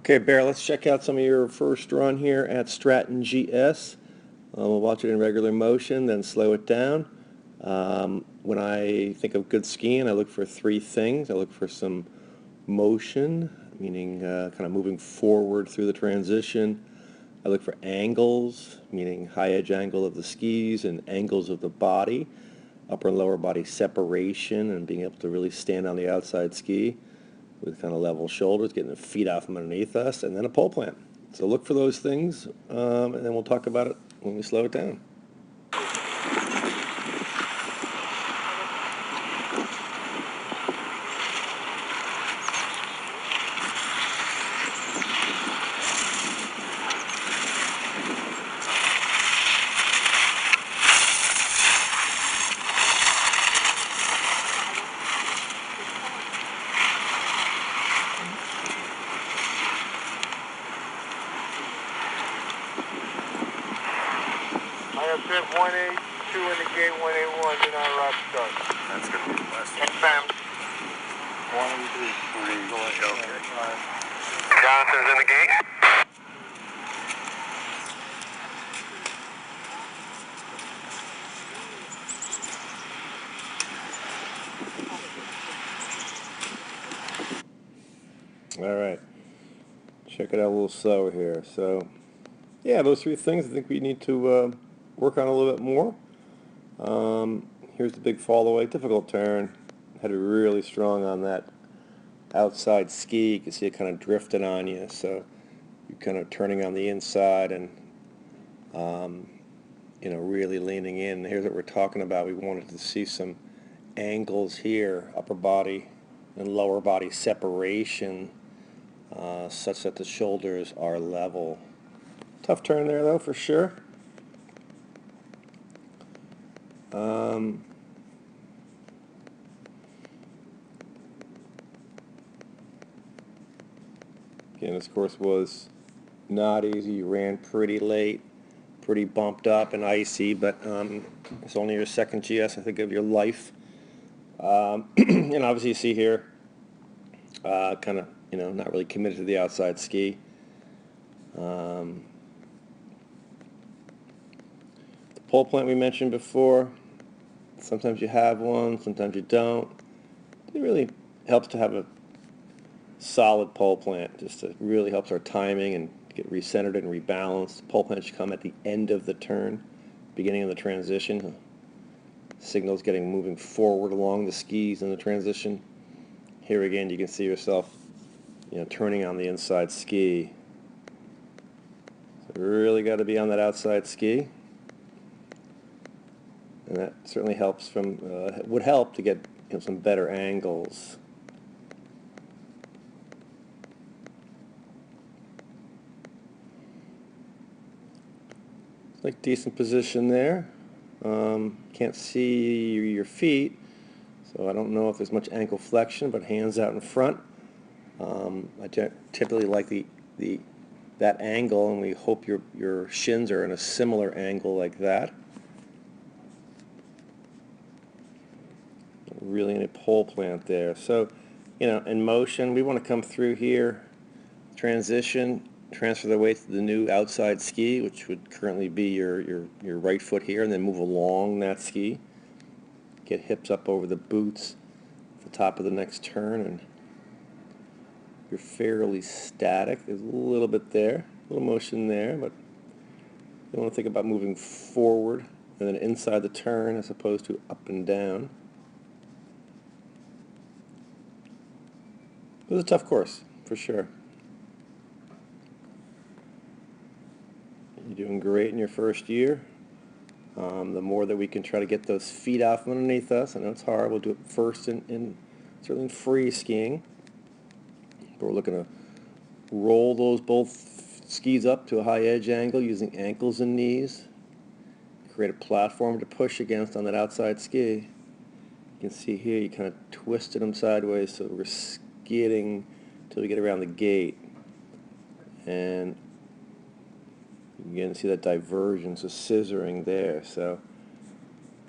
Okay, Bear, let's check out some of your first run here at Stratton GS. We'll watch it in regular motion, then slow it down. When I think of good skiing, I look for three things. I look for some motion, meaning kind of moving forward through the transition. I look for angles, meaning high edge angle of the skis and angles of the body, upper and lower body separation, and being able to really stand on the outside ski with kind of level shoulders, getting the feet out from underneath us, and then a pole plant. So look for those things, and then we'll talk about it when we slow it down. I have set 182 indicate 181, do not rock start. That's going to be the last one. Confirm. 183. Okay. Johnson's in the gate. All right, check it out a little slower here. So, yeah, those three things I think we need to work on a little bit more. Here's the big fall away, difficult turn. Had to be really strong on that outside ski. You can see it kind of drifting on you, so you're kind of turning on the inside and really leaning in. Here's what we're talking about. We wanted to see some angles here, upper body and lower body separation, such that the shoulders are level. Tough turn there though, for sure. Again, this course was not easy. You ran pretty late, pretty bumped up and icy, but it's only your second GS, I think, of your life. And obviously you see here, kind of, not really committed to the outside ski. The pole plant we mentioned before, sometimes you have one, sometimes you don't. It really helps to have a solid pole plant, just to really helps our timing and get recentered and rebalanced. Pole plant should come at the end of the turn, beginning of the transition. Signals moving forward along the skis in the transition. Here again, you can see yourself, turning on the inside ski. So really got to be on that outside ski, and that certainly helps would help to get some better angles. Like decent position there. Can't see your feet, so I don't know if there's much ankle flexion, but hands out in front. I typically like that angle, and we hope your shins are in a similar angle like that. Really in a pole plant there. So, in motion, we want to come through here, transition, transfer the weight to the new outside ski, which would currently be your right foot here, and then move along that ski. Get hips up over the boots at the top of the next turn, and you're fairly static. There's a little bit there, a little motion there, but you want to think about moving forward and then inside the turn as opposed to up and down. It was a tough course, for sure. You're doing great in your first year. The more that we can try to get those feet out from underneath us, I know it's hard. We'll do it first in certainly in free skiing. But we're looking to roll those both skis up to a high edge angle using ankles and knees. Create a platform to push against on that outside ski. You can see here you kind of twisted them sideways, so we're skidding until we get around the gate. And you can see that divergence of scissoring there. So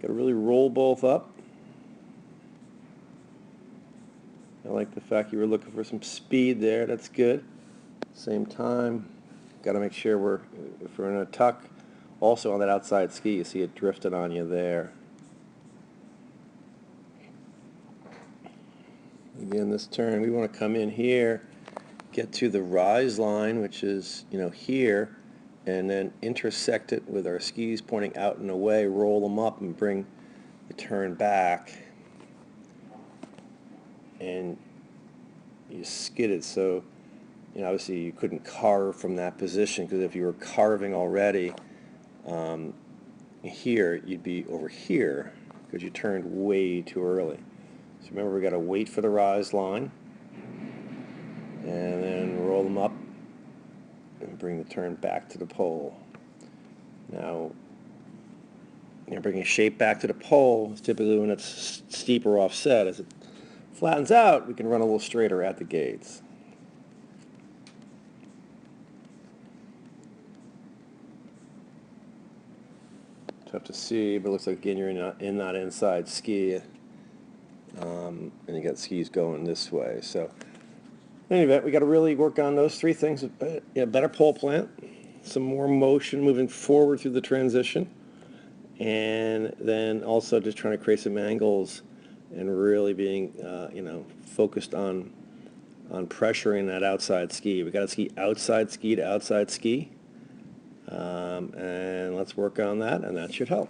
got to really roll both up. I like the fact you were looking for some speed there. That's good. Same time, got to make sure if we're in a tuck, also on that outside ski, you see it drifted on you there. Again, this turn, we want to come in here, get to the rise line, which is, here, and then intersect it with our skis pointing out and away, roll them up and bring the turn back. And you skid it, so obviously you couldn't carve from that position, because if you were carving already here, you'd be over here because you turned way too early. So remember, we got to wait for the rise line and then roll them up and bring the turn back to the pole. Now, bringing shape back to the pole is typically when it's steeper offset. As it flattens out, we can run a little straighter at the gates. Tough to see, but it looks like, again, you're in that inside ski, and you got skis going this way. So in any event, we got to really work on those three things: better pole plant, some more motion moving forward through the transition, and then also just trying to create some angles and really being focused on pressuring that outside ski. We got to ski outside ski to outside ski, and let's work on that, and that should help.